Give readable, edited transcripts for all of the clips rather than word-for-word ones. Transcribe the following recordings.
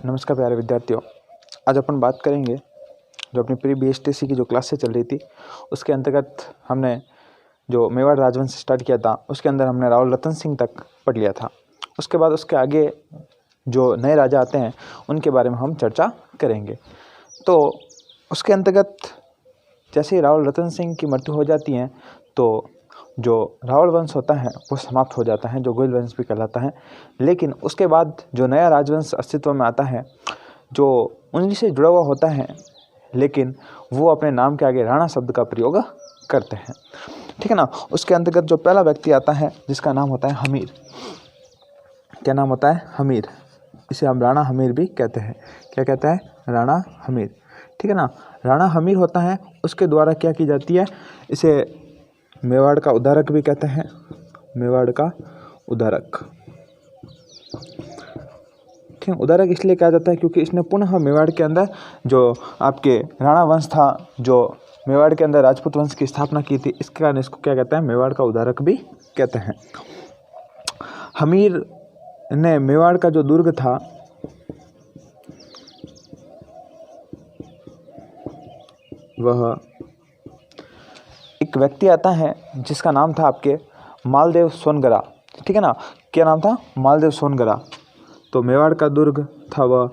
नमस्कार प्यारे विद्यार्थियों। आज अपन बात करेंगे जो अपनी प्री BSTC की जो क्लासेस चल रही थी उसके अंतर्गत हमने जो मेवाड़ राजवंश स्टार्ट किया था उसके अंदर हमने रावल रतन सिंह तक पढ़ लिया था। उसके बाद उसके आगे जो नए राजा आते हैं उनके बारे में हम चर्चा करेंगे। तो उसके अंतर्गत जैसे ही रावल रतन सिंह की मृत्यु हो जाती है तो जो रावल वंश होता है वो समाप्त हो जाता है, जो गोयल वंश भी कहलाता है। लेकिन उसके बाद जो नया राजवंश अस्तित्व में आता है जो उन्हीं से जुड़ा हुआ होता है, लेकिन वो अपने नाम के आगे राणा शब्द का प्रयोग करते हैं, ठीक है ना। उसके अंतर्गत जो पहला व्यक्ति आता है जिसका नाम होता है हमीर। क्या नाम होता है? हमीर। इसे हम राणा हमीर भी कहते हैं। क्या कहते हैं? राणा हमीर, ठीक है ना। राणा हमीर होता है, उसके द्वारा क्या की जाती है, इसे मेवाड़ का उद्धारक भी कहते हैं। मेवाड़ का उद्धारक, ठीक है। उद्धारक इसलिए कहा जाता है क्योंकि इसने पुनः मेवाड़ के अंदर जो आपके राणा वंश था, जो मेवाड़ के अंदर राजपूत वंश की स्थापना की थी, इसके कारण इसको क्या कहते हैं? मेवाड़ का उद्धारक भी कहते हैं। हमीर ने मेवाड़ का जो दुर्ग था वह एक व्यक्ति आता है जिसका नाम था आपके मालदेव सोनगरा, ठीक है ना। क्या नाम था? मालदेव सोनगरा। तो मेवाड़ का दुर्ग था वह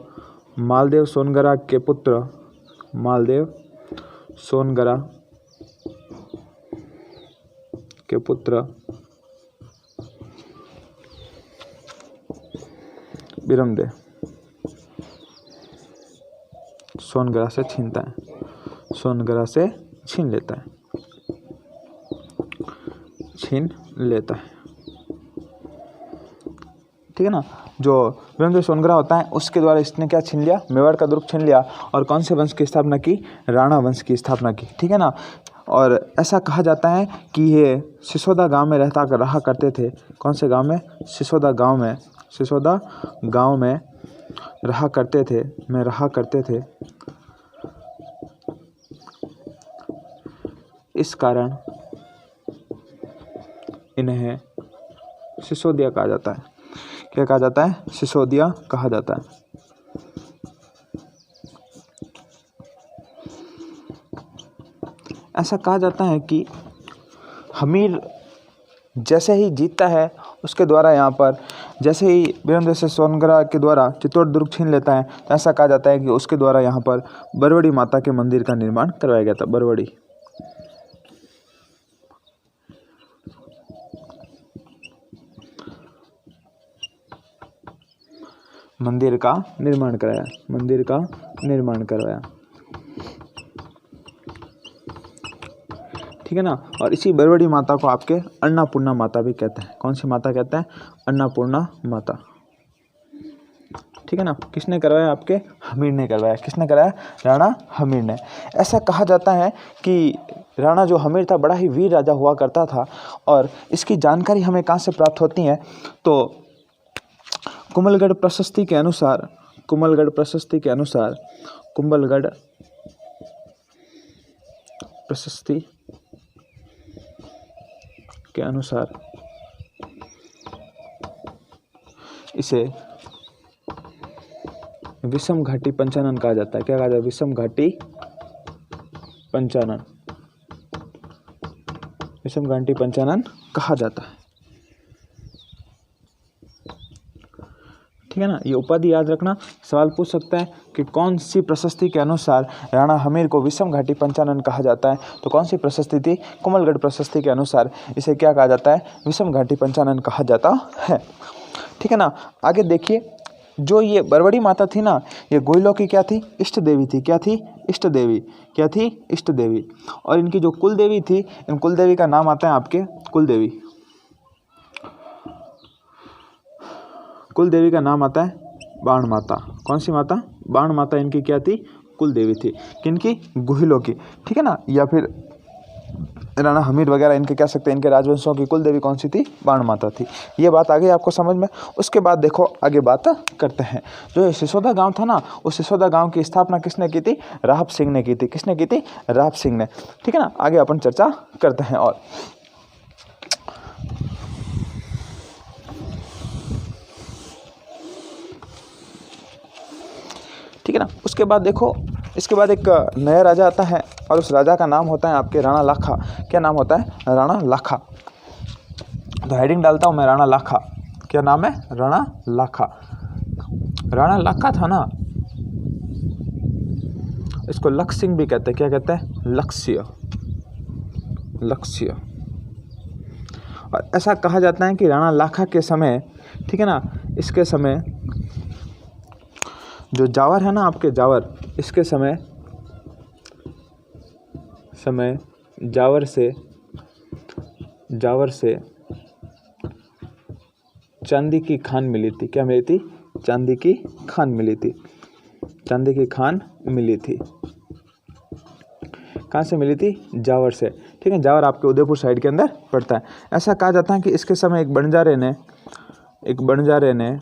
मालदेव सोनगरा के पुत्र मालदेव सोनगरा के पुत्र बिरमदेव सोनगरा से छीनता है, सोनगरा से छीन लेता है, छीन लेता है, ठीक है ना। जो बिरमदेव सोनगरा होता है उसके द्वारा इसने क्या छीन लिया? मेवाड़ का दुर्ग छीन लिया। और कौन से वंश की स्थापना की? राणा वंश की स्थापना की, ठीक है ना। और ऐसा कहा जाता है कि ये सिसोदा गांव में रहा करते थे। कौन से गांव में? सिसोदा गांव में, सिसोदा गांव में रहा करते थे। इस कारण इन्हें सिसोदिया कहा जाता है। क्या कहा जाता है? सिसोदिया कहा जाता है। ऐसा कहा जाता है कि हमीर जैसे ही जीतता है उसके द्वारा यहाँ पर जैसे ही बिरमदेव से सोनगरा के द्वारा चित्तौड़ दुर्ग छीन लेता है तो ऐसा कहा जाता है कि उसके द्वारा यहाँ पर बरवड़ी माता के मंदिर का निर्माण करवाया गया था। बरवड़ी मंदिर का निर्माण करवाया, ठीक है ना। और इसी बरवड़ी माता को आपके अन्नपूर्णा माता भी कहते हैं। कौन सी माता कहते हैं? अन्नपूर्णा माता, ठीक है ना। किसने करवाया? आपके हमीर ने करवाया। किसने कराया? राणा हमीर ने। ऐसा कहा जाता है कि राणा जो हमीर था बड़ा ही वीर राजा हुआ करता था। और इसकी जानकारी हमें कहाँ से प्राप्त होती है? तो कुंभलगढ़ प्रशस्ति के अनुसार कुंभलगढ़ प्रशस्ति के अनुसार इसे विषम घाटी पंचानन कहा जाता है। क्या कहा जाता है? विषम घाटी पंचानन कहा जाता है, ठीक है ना। ये उपाधि याद रखना। सवाल पूछ सकता है कि कौन सी प्रशस्ति के अनुसार राणा हमीर को विषम घाटी पंचानन कहा जाता है? तो कौन सी प्रशस्ति थी? कुंभलगढ़ प्रशस्ति के अनुसार इसे क्या कहा जाता है? विषम घाटी पंचानन कहा जाता है, ठीक है ना। आगे देखिए, जो ये बरवड़ी माता थी ना, ये गोइलों की क्या थी? इष्ट देवी थी। क्या थी? इष्ट देवी। क्या थी? इष्ट देवी। और इनकी जो कुल देवी थी, इन कुल देवी का नाम आता है आपके कुल देवी। कुल देवी का नाम आता है बाण माता। कौन सी माता? बाण माता इनकी क्या थी? कुल देवी थी। किनकी? गोहिलों की, ठीक है ना। या फिर राणा हमीर वगैरह इनके कह सकते हैं, इनके राजवंशों की कुल देवी कौन सी थी? बाण माता थी। ये बात आ गई आपको समझ में। उसके बाद देखो आगे बात करते हैं। जो सिसोदा गांव था ना, उस सिसोदा गांव की स्थापना किसने की थी? राहब सिंह ने की थी। किसने की थी? राहब सिंह ने, ठीक है ना। आगे अपन चर्चा करते हैं। और उसके बाद देखो, इसके बाद एक नया राजा आता है और उस राजा का नाम होता है आपके राणा लाखा। क्या नाम होता है? राणा लाखा। तो हेडिंग डालता हूँ मैं, राणा लाखा। क्या नाम है? राणा लाखा। राणा लाखा था ना, इसको लक्ष्य सिंह भी कहते हैं। क्या कहते हैं? लक्ष्य। लक्ष्य। और ऐसा कहा जाता है कि राणा लाखा के समय, ठीक है ना, इसके समय जो जावर है ना आपके, जावर, इसके समय जावर से चांदी की खान मिली थी। क्या मिली थी? चांदी की खान मिली थी। चांदी की खान मिली थी। कहाँ से मिली थी? जावर से। ठीक है, जावर आपके उदयपुर साइड के अंदर पड़ता है। ऐसा कहा जाता है कि इसके समय एक बंजारे ने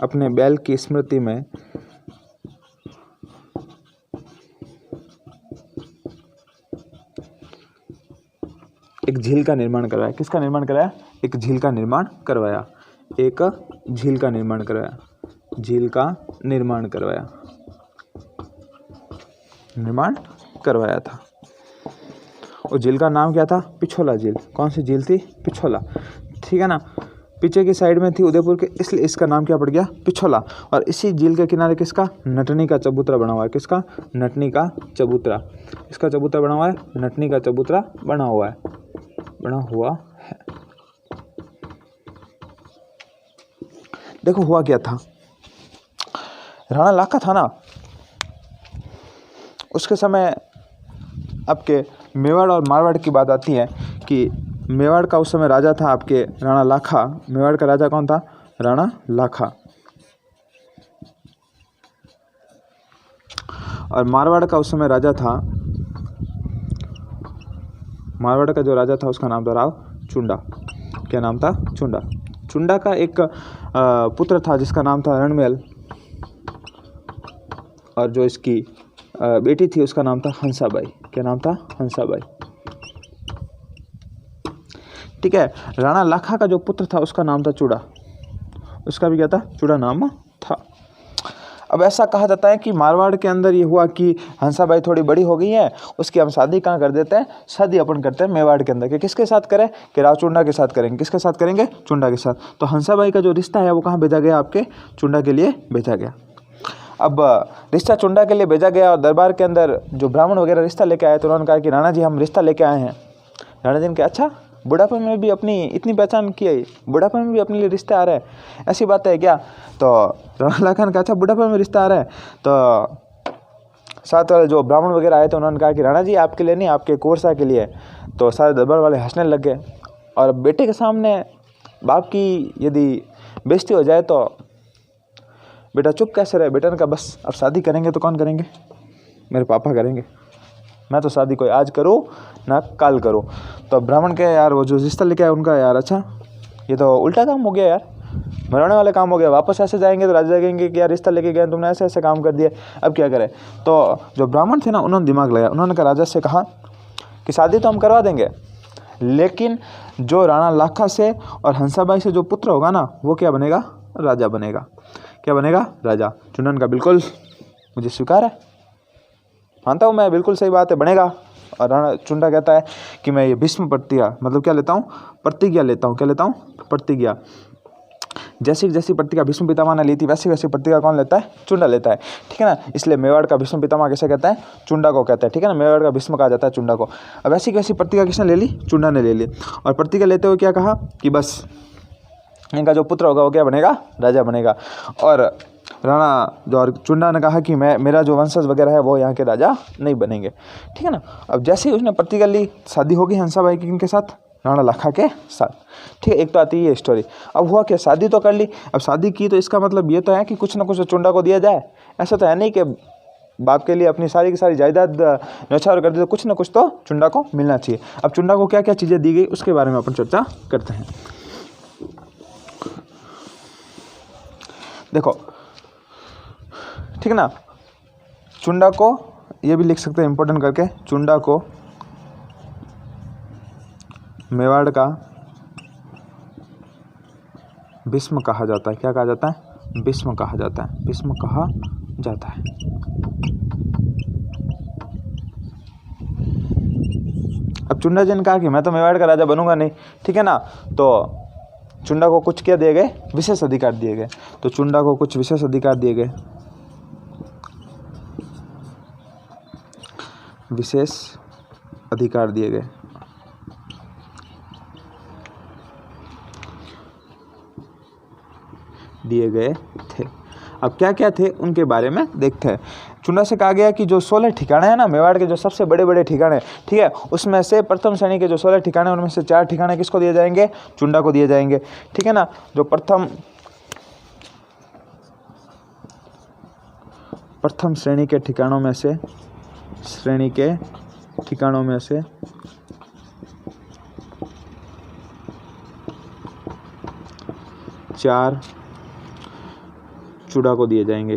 अपने बैल की स्मृति में एक झील का निर्माण करवाया। किसका निर्माण कराया? एक झील का निर्माण करवाया। एक झील का निर्माण करवाया। झील का निर्माण करवाया था। और झील का नाम क्या था? पिछोला झील। कौन सी झील थी? पिछोला। ठीक है ना, पीछे की साइड में थी उदयपुर के, इसलिए इसका नाम क्या पड़ गया? पिछोला। और इसी झील के किनारे किसका? नटनी का चबूतरा बना हुआ है। किसका? नटनी का चबूतरा। इसका चबूतरा बना हुआ है, नटनी का चबूतरा बना हुआ है। देखो हुआ क्या था, राणा लाखा था ना, उसके समय आपके मेवाड़ और मारवाड़ की बात आती है कि मेवाड़ का उस समय राजा था आपके राणा लाखा। मेवाड़ का राजा कौन था? राणा लाखा। और मारवाड़ का उस समय राजा था, मारवाड़ का जो राजा था उसका नाम था राव चुंडा। क्या नाम था? चुंडा। चुंडा का एक पुत्र था जिसका नाम था रणमेल, और जो इसकी बेटी थी उसका नाम था हंसाबाई। क्या नाम था? हंसाबाई। ठीक है, राणा लाखा का जो पुत्र था उसका नाम था चूड़ा। उसका भी क्या था? चूड़ा नाम था। अब ऐसा कहा जाता है कि मारवाड़ के अंदर ये हुआ कि हंसाबाई थोड़ी बड़ी हो गई है, उसकी हम शादी कहाँ कर देते हैं? शादी अपन करते हैं मेवाड़ के अंदर। कि किसके साथ करें? कि राव चुंडा के साथ करेंगे। किसके साथ करेंगे? चुंडा के साथ। तो हंसाबाई का जो रिश्ता है वो कहाँ भेजा गया? आपके चुंडा के लिए भेजा गया। अब रिश्ता चुंडा के लिए भेजा गया और दरबार के अंदर जो ब्राह्मण वगैरह रिश्ता लेके आए तो उन्होंने कहा कि राणा जी हम रिश्ता लेके आए हैं। राणा जी ने कहा अच्छा, बुढ़ापे में भी अपनी इतनी पहचान की है, बुढ़ापे में भी अपने लिए रिश्ते आ रहे हैं, ऐसी बात है क्या? तो राणा लाखा ने कहा अच्छा बुढ़ापे में रिश्ता आ रहा है। तो साथ वाले जो ब्राह्मण वगैरह आए तो उन्होंने कहा कि राणा जी आपके लिए नहीं, आपके कोरसा के लिए। तो सारे दरबार वाले हंसने लग गए। और बेटे के सामने बाप की यदि बेइज्जती हो जाए तो बेटा चुप कैसे रहे? बेटा ने कहा बस अब शादी करेंगे तो कौन करेंगे? मेरे पापा करेंगे। मैं तो शादी कोई आज करूँ ना कल करूँ। तो ब्राह्मण के यार वो जो रिश्ता लेके आए उनका यार अच्छा ये तो उल्टा काम हो गया यार, मराने वाला काम हो गया। वापस ऐसे जाएंगे तो राजा कहेंगे कि यार रिश्ता लेके गए तुमने ऐसे ऐसे काम कर दिया, अब क्या करें? तो जो ब्राह्मण थे ना उन्होंने दिमाग लगाया। उन्होंने कहा राजा से कहा कि शादी तो हम करवा देंगे, लेकिन जो राणा लाखा से और हंसाबाई से जो पुत्र होगा ना वो क्या बनेगा? राजा बनेगा। क्या बनेगा? राजा। चुंडन का बिल्कुल मुझे स्वीकार है, मानता हूँ मैं, बिल्कुल सही बात है, बनेगा। और राणा चुंडा कहता है कि मैं ये भीष्म प्रतिज्ञा मतलब क्या लेता हूँ? प्रतिज्ञा लेता हूँ। क्या लेता हूँ? प्रतिज्ञा। जैसी जैसी प्रतिज्ञा भीष्म पितामह ने ली थी वैसी वैसी प्रतिज्ञा कौन लेता है? चुंडा लेता है। ठीक है ना, इसलिए मेवाड़ का भीष्म पितामह कैसे कहता है? चुंडा को कहता है। ठीक है ना, मेवाड़ का भीष्म कहा जाता है चुंडा को। अब ऐसी कैसी प्रतिज्ञा किसने ले ली? चुंडा ने ले ली। और प्रतिज्ञा लेते हुए क्या कहा कि बस इनका जो पुत्र होगा वो क्या बनेगा? राजा बनेगा। और राणा जो और चुंडा ने कहा कि मेरा जो वंशज वगैरह है वो यहाँ के राजा नहीं बनेंगे। ठीक है ना, अब जैसे ही उसने प्रतिज्ञा ली शादी होगी हंसाबाई की किनके साथ? राणा लाखा के साथ। ठीक है, एक तो आती है ये स्टोरी। अब हुआ क्या? शादी तो कर ली। अब शादी की तो इसका मतलब ये तो है कि कुछ ना कुछ चुंडा को दिया जाए। ऐसा तो है नहीं कि बाप के लिए अपनी सारी की सारी जायदाद न्यौछावर कर दी, तो कुछ ना कुछ तो चुंडा को मिलना चाहिए। अब चुंडा को क्या क्या चीज़ें दी गई उसके बारे में अपन चर्चा करते हैं। देखो ठीक है ना, चुंडा को ये भी लिख सकते हैं इंपॉर्टेंट करके, चुंडा को मेवाड़ का भीष्म कहा जाता है। क्या कहा जाता है? भीष्म कहा जाता है, भीष्म कहा जाता है। अब चुंडा जी ने कहा कि मैं तो मेवाड़ का राजा बनूंगा नहीं, ठीक है ना, तो चुंडा को कुछ क्या दिए गए, विशेष अधिकार दिए गए। तो चुंडा को कुछ विशेष अधिकार दिए गए, विशेष अधिकार दिए गए। दिए गए थे। अब क्या क्या थे उनके बारे में देखते हैं। चुंडा से कहा गया कि जो 16 ठिकाने हैं ना मेवाड़ के, जो सबसे बड़े बड़े ठिकाने, ठीक है, उसमें से प्रथम श्रेणी के जो 16 ठिकाने, उनमें से 4 ठिकाने किसको दिए जाएंगे, चुंडा को दिए जाएंगे, ठीक है ना। जो प्रथम श्रेणी के ठिकानों में से 4 चुंडा को दिए जाएंगे,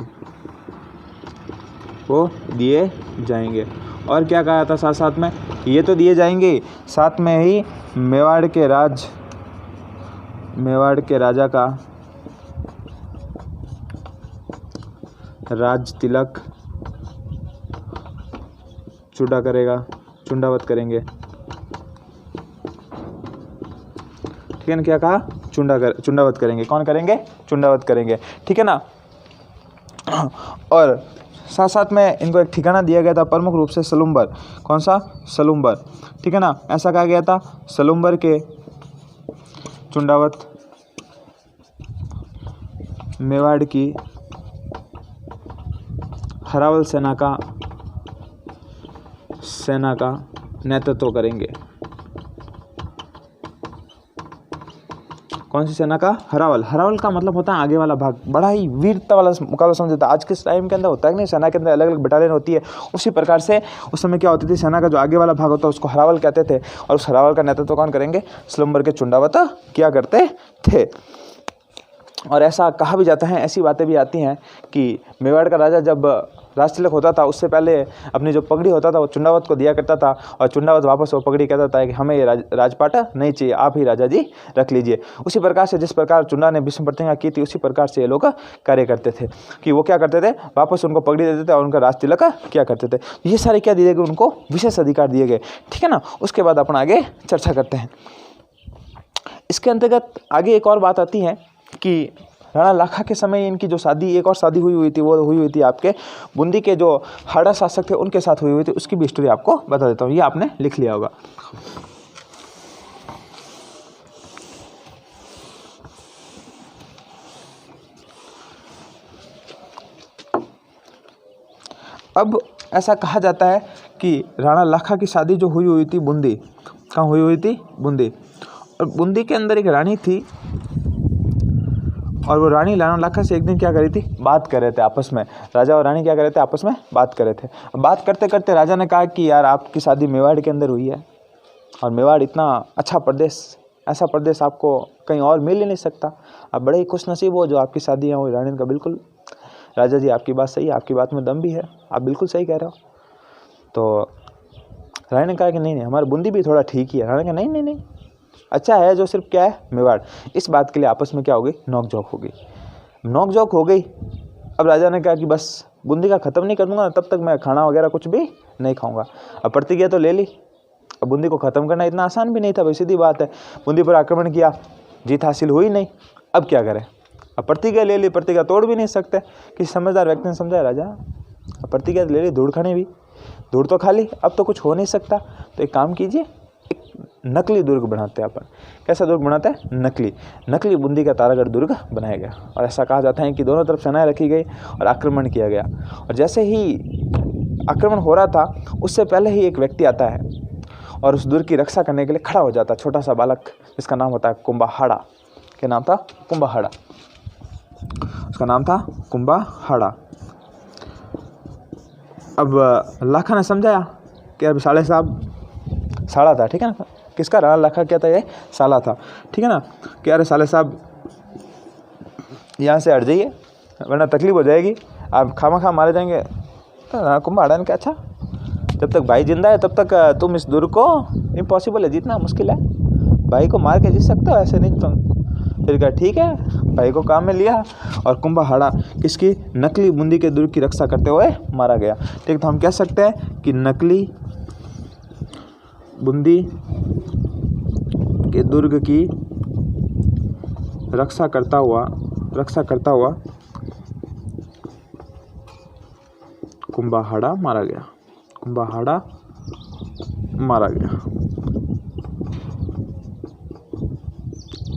वो दिए जाएंगे। और क्या कहा था साथ साथ में, ये तो दिए जाएंगे, साथ में ही मेवाड़ के राजा का राज तिलक चुंडा करेगा, चुंडावत करेंगे, ठीक है ना। क्या कहा, चुंडावत करेंगे। कौन करेंगे, चुंडावत करेंगे, ठीक है ना। और साथ साथ में इनको एक ठिकाना दिया गया था प्रमुख रूप से सलुम्बर। कौन सा, सलुम्बर, ठीक है ना। ऐसा कहा गया था सलुम्बर के चुंडावत मेवाड़ की हरावल सेना का नेतृत्व करेंगे। कौन सी सेना का, हरावल का मतलब होता है आगे वाला भाग। बड़ा ही वीरता वाला मुकाबला समझा था। आज के टाइम के अंदर होता है कि नहीं, सेना के अंदर अलग अलग बटालियन होती है, उसी प्रकार से उस समय क्या होती थी, सेना का जो आगे वाला भाग होता है उसको हरावल कहते थे। और उस हरावल का नेतृत्व कौन करेंगे, सलुम्बर के चुंडावत किया करते थे। और ऐसा कहा भी जाता है, ऐसी बातें भी आती हैं कि मेवाड़ का राजा जब राज तिलक होता था उससे पहले अपनी जो पगड़ी होता था वो चुंडावत को दिया करता था, और चुंडावत वापस वो पगड़ी कहता था कि हमें ये राजपाट नहीं चाहिए, आप ही राजा जी रख लीजिए। उसी प्रकार से जिस प्रकार चुंडा ने भीष्म प्रतिज्ञा की थी, उसी प्रकार से ये लोग कार्य करते थे कि वो क्या करते थे, वापस उनको पगड़ी देते थे और उनका राज तिलक क्या करते थे। ये सारे क्या दिए गए, उनको विशेष अधिकार दिए गए, ठीक है ना। उसके बाद अपन आगे चर्चा करते हैं। इसके अंतर्गत आगे एक और बात आती है कि राणा लाखा के समय इनकी जो शादी, एक और शादी हुई थी, वो हुई थी आपके बूंदी के जो हाड़ा शासक थे उनके साथ हुई थी। उसकी भी स्टोरी आपको बता देता हूँ, ये आपने लिख लिया होगा। अब ऐसा कहा जाता है कि राणा लाखा की शादी जो हुई थी बूंदी, कहाँ हुई थी, बूंदी। और बूंदी के अंदर एक रानी थी, और वो रानी राणा लाखा से एक दिन क्या करी थी, बात कर रहे थे आपस में। राजा और रानी क्या कर रहे थे, आपस में बात कर रहे थे। बात करते करते राजा ने कहा कि यार आपकी शादी मेवाड़ के अंदर हुई है, और मेवाड़ इतना अच्छा प्रदेश, ऐसा प्रदेश आपको कहीं और मिल ही नहीं सकता। आप बड़े ही खुशनसीब हो जो आपकी शादी है हुई। रानी का बिल्कुल राजा जी आपकी बात सही है, आपकी बात में दम भी है, आप बिल्कुल सही कह रहे हो। तो रानी ने कहा कि नहीं हमारी बूंदी भी थोड़ा ठीक ही है। रानी ने कहा नहीं अच्छा है, जो सिर्फ क्या है, मेवाड़। इस बात के लिए आपस में क्या हो गई, नोकझोंक हो गई। अब राजा ने कहा कि बस बूंदी का ख़त्म नहीं कर दूंगा तब तक मैं खाना वगैरह कुछ भी नहीं खाऊंगा। अब प्रतिज्ञा तो ले ली, अब बूंदी को ख़त्म करना इतना आसान भी नहीं था भाई, सीधी बात है। बूंदी पर आक्रमण किया, जीत हासिल हुई नहीं, अब क्या करें। अब प्रतिज्ञा ले ली, प्रतिज्ञा तोड़ भी नहीं सकते। किसी समझदार व्यक्ति ने समझाया राजा, अब प्रतिज्ञा ले ली, धूड़ खाने भी, धूड़ तो खा ली, अब तो कुछ हो नहीं सकता। तो एक काम कीजिए, नकली दुर्ग बनाते हैं अपन। कैसा दुर्ग बनाते हैं, नकली बूंदी का तारागढ़ दुर्ग बनाया गया। और ऐसा कहा जाता है कि दोनों तरफ सेनाएं रखी गई और आक्रमण किया गया। और जैसे ही आक्रमण हो रहा था उससे पहले ही एक व्यक्ति आता है और उस दुर्ग की रक्षा करने के लिए खड़ा हो जाता है, छोटा सा बालक जिसका नाम होता है कुंभाहाड़ा। क्या नाम था, कुंभाहाड़ा, उसका नाम था कुंभाहाड़ा। अब लाखा ने समझाया कि अब साले साहब साला था, ठीक है ना, किसका, राणा लाखा क्या था, ये साला था, ठीक है ना। कि अरे साले साहब यहाँ से हट जाइए वरना तकलीफ हो जाएगी, आप खामा मारे जाएंगे। तो कुंभाहाड़ा ने कहा अच्छा, जब तक भाई जिंदा है तब तक तुम इस दुर्ग को, इम्पॉसिबल है, जीतना मुश्किल है, भाई को मार के जीत सकते हो, ऐसे नहीं तुम। फिर कहा ठीक है, भाई को काम में लिया और कुंभहाड़ा किसकी, नकली बूंदी के दुर्ग की रक्षा करते हुए मारा गया। ठीक, तो हम कह सकते हैं कि नकली बूंदी के दुर्ग की रक्षा करता हुआ कुंभहाड़ा मारा गया।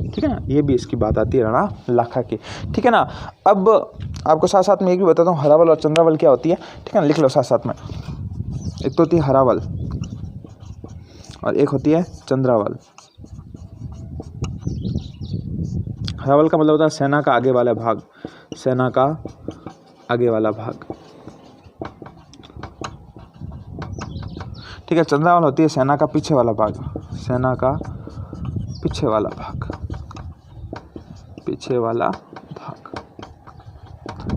ठीक है ना, ये भी इसकी बात आती है राणा लाखा की। ठीक है ना, अब आपको साथ साथ में एक भी बताता हूँ, हरावल और चंद्रावल क्या होती है। ठीक है ना, लिख लो साथ साथ में। एक तो होती है हरावल और एक होती है चंद्रावल। हरावल का मतलब होता है सेना का आगे वाला भाग, सेना का आगे वाला भाग। ठीक है, चंद्रावल होती है सेना का पीछे वाला भाग, सेना का पीछे वाला भाग, पीछे वाला भाग।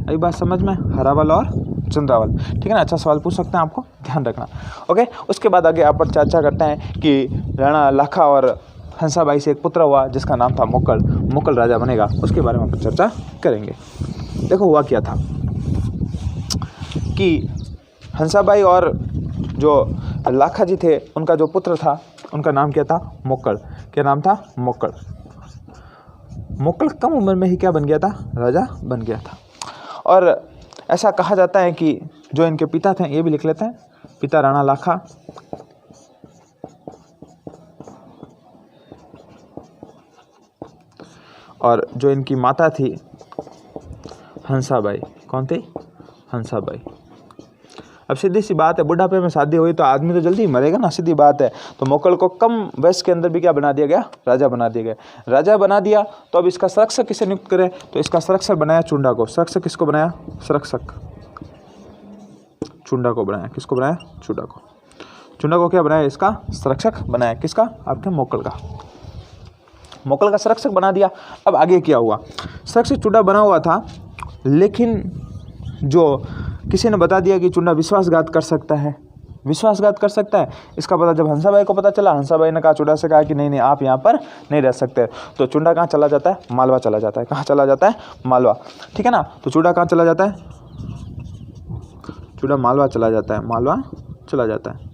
आई बात समझ में, हरावल और चंद्रावल। ठीक है ना, अच्छा सवाल पूछ सकते हैं, आपको ध्यान रखना। ओके, उसके बाद आगे आप चर्चा करते हैं कि राणा लाखा और हंसाबाई से एक पुत्र हुआ जिसका नाम था मुक्कल। मुक्कल राजा बनेगा, उसके बारे में अपन चर्चा करेंगे। देखो हुआ क्या था कि हंसाबाई और जो लाखा जी थे उनका जो पुत्र था उनका नाम क्या था, मुक्कल। क्या नाम था, मुक्कल। मुक्कल कम उम्र में ही क्या बन गया था, राजा बन गया था। और ऐसा कहा जाता है कि जो इनके पिता थे, ये भी लिख लेते हैं, पिता राणा लाखा और जो इनकी माता थी हंसाबाई। कौन थी, हंसाबाई। अब सीधी सी बात है, बुढ़ापे में शादी हुई तो आदमी तो जल्दी ही मरेगा ना, सीधी बात है। तो मुक्कल को कम वयस के अंदर भी क्या बना दिया गया, राजा बना दिया गया। राजा बना दिया तो अब इसका संरक्षक किसे नियुक्त करे, तो इसका संरक्षक बनाया चुंडा को। संरक्षक किसको बनाया, संरक्षक चुंडा को बनाया। किसको बनाया, चुंडा को। चुंडा को क्या बनाया, इसका संरक्षक बनाया। किसका, आपके मुक्कल का। मुक्कल का संरक्षक बना दिया। अब आगे क्या हुआ, संरक्षक चुंडा बना हुआ था, लेकिन जो किसी ने बता दिया कि चुंडा विश्वासघात कर सकता है, विश्वासघात कर सकता है। इसका पता जब हंसाबाई को पता चला, हंसाबाई ने कहा चुंडा से, कहा कि नहीं आप यहाँ पर नहीं रह सकते। तो चुंडा कहाँ चला जाता है, मालवा चला जाता है। कहाँ चला जाता है, मालवा। ठीक है ना, तो चुंडा कहाँ चला जाता है, चुंडा मालवा चला जाता है, मालवा चला जाता है।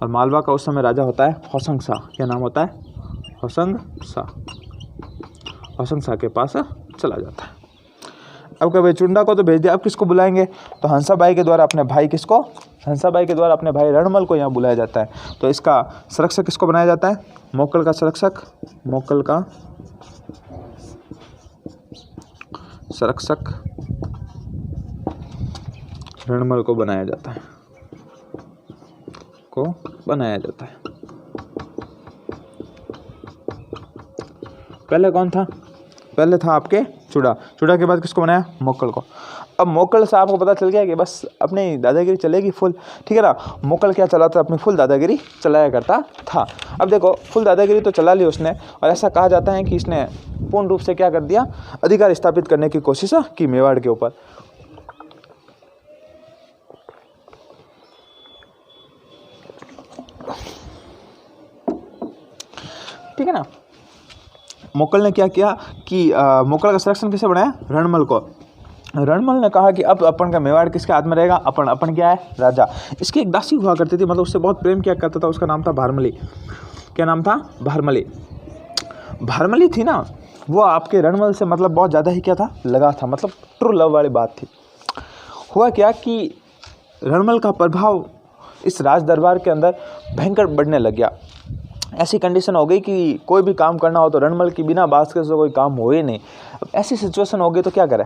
और मालवा का उस समय राजा होता है होशंग शाह। क्या नाम होता है, होशंग शाह। होशंग शाह के पास चला जाता है। अब कभी चुंडा को तो भेज दिया, अब किसको बुलाएंगे, तो हंसाबाई के द्वारा अपने भाई किसको, हंसाबाई के द्वारा अपने भाई रणमल को यहाँ बुलाया जाता है। तो इसका संरक्षक किसको बनाया जाता है, मुक्कल का संरक्षक, मुक्कल का संरक्षक रणमल को बनाया जाता है, को बनाया जाता है। पहले कौन था, पहले था आपके चुंडा। चुंडा के बाद किसको बनाया, मुक्कल को। अब मुक्कल साहब को पता चल गया कि बस अपनी दादागिरी चलेगी फुल। ठीक है ना, मुक्कल क्या चलाता, अपनी फुल दादागिरी चलाया करता था। अब देखो फुल दादागिरी तो चला ली उसने, और ऐसा कहा जाता है कि इसने पूर्ण रूप से क्या कर दिया, अधिकार स्थापित करने की कोशिश की मेवाड़ के ऊपर। ठीक है ना, मुक्कल ने क्या किया कि मुक्कल का संरक्षण किसे बनाया, रणमल को। रणमल ने कहा कि अब अपन का मेवाड़ किसके हाथ में रहेगा, अपन क्या है, राजा। इसकी एक दासी हुआ करती थी, मतलब उससे बहुत प्रेम किया करता था, उसका नाम था भारमली। क्या नाम था, भारमली। भारमली थी ना, वो आपके रणमल से मतलब बहुत ज़्यादा ही क्या था, लगा था, मतलब ट्रू लव वाली बात थी। हुआ क्या कि रणमल का प्रभाव इस राज दरबार के अंदर भयंकर बढ़ने लग गया। ऐसी कंडीशन हो गई कि कोई भी काम करना हो तो रणमल की बिना बात के तो कोई काम हो ही नहीं। अब ऐसी सिचुएशन हो गई तो क्या करें,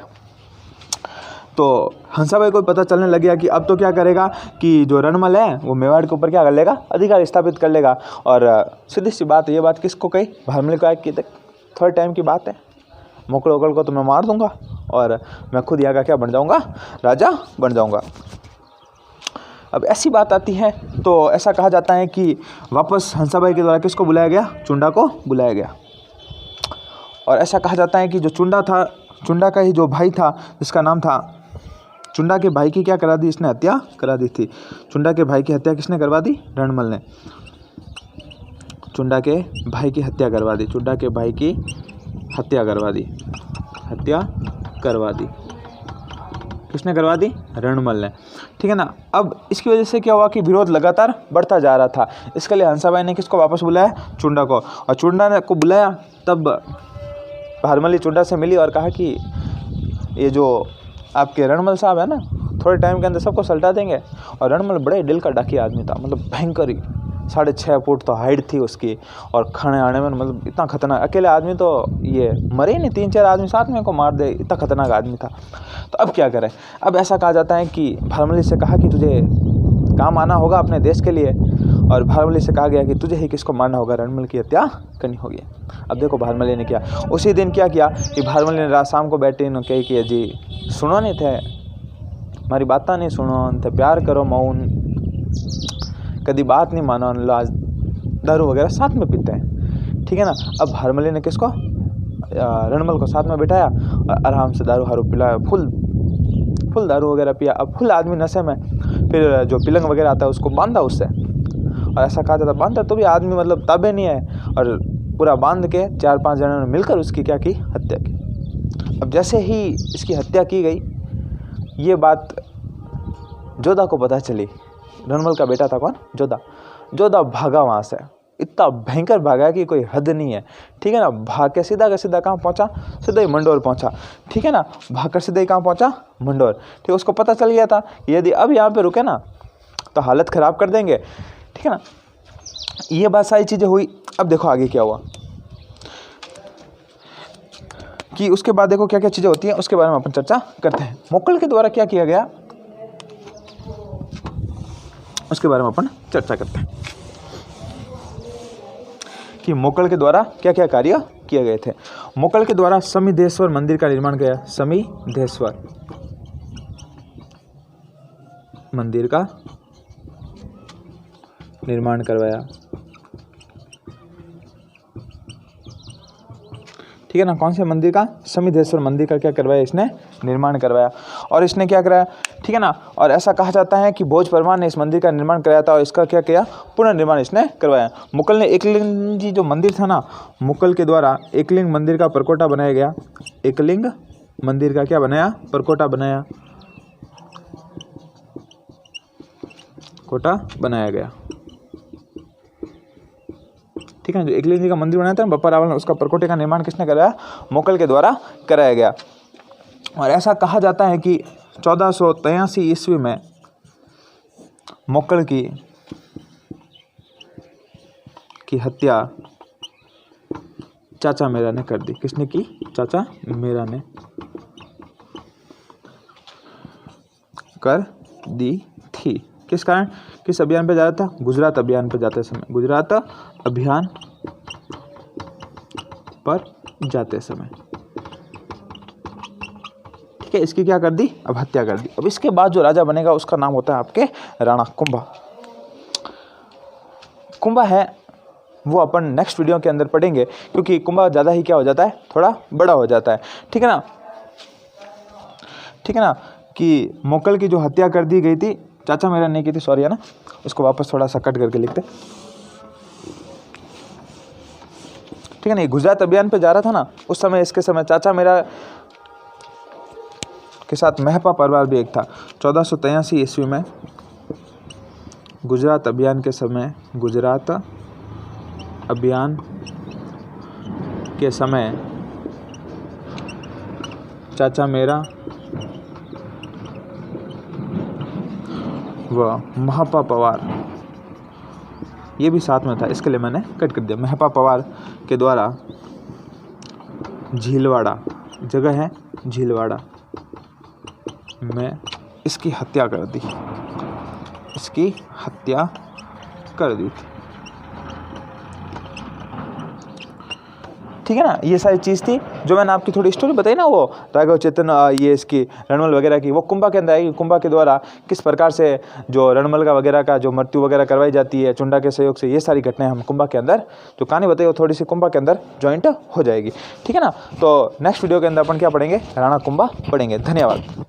तो हंसाबाई को पता चलने लग गया कि अब तो क्या करेगा कि जो रणमल है वो मेवाड़ के ऊपर क्या कर लेगा, अधिकार स्थापित कर लेगा। और सीधी सी बात, ये बात किसको कही, भारमली को, कि थर्ड टाइम की बात है, मुक्कल उकल को तो मैं मार दूंगा और मैं खुद यहाँ का क्या बन जाऊँगा, राजा बन जाऊँगा। अब ऐसी बात आती है तो ऐसा कहा जाता है कि वापस हंसाबाई के द्वारा किसको बुलाया गया, चुंडा को बुलाया गया। और ऐसा कहा जाता है कि जो चुंडा था, चुंडा का ही जो भाई था जिसका नाम था, चुंडा के भाई की क्या करा दी, इसने हत्या करा दी थी। चुंडा के भाई की हत्या किसने करवा दी, रणमल ने। चुंडा के भाई की हत्या करवा दी, चुंडा के भाई की हत्या करवा दी, हत्या करवा दी। किसने करवा दी? रणमल ने। ठीक है ना। अब इसकी वजह से क्या हुआ कि विरोध लगातार बढ़ता जा रहा था। इसके लिए हंसाबाई ने किसको वापस बुलाया? चुंडा को। और चुंडा ने को बुलाया तब भारमली चुंडा से मिली और कहा कि ये जो आपके रणमल साहब है ना, थोड़े टाइम के अंदर सबको सल्टा देंगे। और रणमल बड़े दिल का डाकिया आदमी था, मतलब भयंकर ही, 6.5 फुट तो हाइट थी उसकी, और खाने आने में मतलब इतना खतरनाक। अकेले आदमी तो ये मरे ही नहीं, 3-4 आदमी साथ में को मार दे, इतना खतरनाक आदमी था। तो अब क्या करें? अब ऐसा कहा जाता है कि भारमली से कहा कि तुझे काम आना होगा अपने देश के लिए, और भारमली से कहा गया कि तुझे ही किसको मारना होगा? रणमल की हत्या करनी होगी। अब देखो भारमली ने क्या, उसी दिन क्या किया कि भारमली ने रात शाम को बैठे इन कही कि जी सुनो नहीं थे, हमारी बात नहीं सुनो थे, प्यार करो मौन, कभी बात नहीं मानो, आज दारू वगैरह साथ में पीते हैं। ठीक है ना। अब भारमली ने किसको? रणमल को साथ में बिठाया और आराम से दारू हारू पिलाया, फुल दारू वगैरह पिया। अब फुल आदमी नशे में, फिर जो पिलंग वगैरह आता है उसको बांधा उससे, और ऐसा कहा जाता बांधा तो भी आदमी मतलब ताबे नहीं है, और पूरा बांध के 4-5 जनों ने मिलकर उसकी क्या की? हत्या की। अब जैसे ही इसकी हत्या की गई, ये बात जोधा को पता चली। रणमल का बेटा था कौन? जोधा। जोधा भागा वहाँ से, इतना भयंकर भागा कि कोई हद नहीं है। ठीक है ना। भाग के सीधा कहाँ पहुँचा? सीधा ही मंडोर पहुँचा। ठीक है ना। भाग कर सीधा ही कहाँ पहुँचा? मंडोर। ठीक, उसको पता चल गया था यदि अब यहाँ पे रुके ना तो हालत ख़राब कर देंगे। ठीक है ना। ये बात सारी चीज़ें हुई। अब देखो आगे क्या हुआ कि उसके बाद देखो क्या क्या चीज़ें होती हैं, उसके बारे में अपन चर्चा करते हैं। मोकल के द्वारा क्या किया गया उसके बारे में अपन चर्चा करते हैं कि मोकल के द्वारा क्या क्या कार्य किए गए थे। मोकल के द्वारा समिधेश्वर मंदिर का निर्माण किया। समिधेश्वर मंदिर का निर्माण करवाया। ठीक है ना। कौन से मंदिर का? समिधेश्वर मंदिर का क्या करवाया? इसने निर्माण करवाया। और इसने क्या कराया? ठीक है ना। और ऐसा कहा जाता है कि भोज परमार ने इस मंदिर का निर्माण कराया था और इसका क्या किया? पुनर्निर्माण इसने करवाया। मुगल ने एकलिंग जी जो मंदिर था ना, मुगल के द्वारा एकलिंग मंदिर का परकोटा बनाया गया। एकलिंग मंदिर का क्या बनाया? परकोटा बनाया, कोटा बनाया गया। ठीक है। जो एकलिंग जी का मंदिर बनाया था बप्पा रावल ने, उसका परकोटे का निर्माण किसने कराया? मुगल के द्वारा कराया गया। और ऐसा कहा जाता है कि 1483 ईस्वी में मुगल की हत्या चाचा मेरा ने कर दी। किसने की? चाचा मेरा ने कर दी थी। किस कारण? किस अभियान पे जा रहा था? गुजरात अभियान पे जाते समय। गुजरात अभियान पर जाते समय। ठीक है। इसकी क्या कर दी? अब हत्या कर दी। अब इसके बाद जो राजा बनेगा उसका नाम होता है आपके राणा कुंभा। कुंभा है वो अपन नेक्स्ट वीडियो के अंदर पढ़ेंगे, क्योंकि कुंभा ज़्यादा ही क्या हो जाता है? थोड़ा बड़ा हो जाता है। ठीक है ना। ठीक है ना। कि मुगल की जो हत्या कर दी गई थी, चाचा मेरा नहीं की थी, सॉरी है ना, उसको वापस थोड़ा सा कट करके लिखते। ठीक है ना। गुजरात अभियान पे जा रहा था ना, उस समय इसके समय चाचा मेरा के साथ महपा परिवार भी एक था। 1483 ईस्वी में गुजरात अभियान के समय, गुजरात अभियान के समय चाचा मेरा व महपा पवार ये भी साथ में था, इसके लिए मैंने कट कर दिया। महपा पवार के द्वारा झीलवाड़ा जगह है, झीलवाड़ा में इसकी हत्या कर दी। इसकी हत्या कर दी थी। ठीक है ना। ये सारी चीज़ थी जो मैंने आपकी थोड़ी स्टोरी बताई ना, वो राघव चेतन ये इसकी रणमल वगैरह की, वो कुंभा के अंदर आएगी। कुंभा के द्वारा किस प्रकार से जो रणमल का वगैरह का जो मृत्यु वगैरह करवाई जाती है चुंडा के सहयोग से, ये सारी घटनाएं हम कुंभा के अंदर जो कहानी बताई वो थोड़ी सी कुंभा के अंदर ज्वाइंट हो जाएगी। ठीक है ना। तो नेक्स्ट वीडियो के अंदर अपन क्या पढ़ेंगे? राणा कुंभा पढ़ेंगे। धन्यवाद।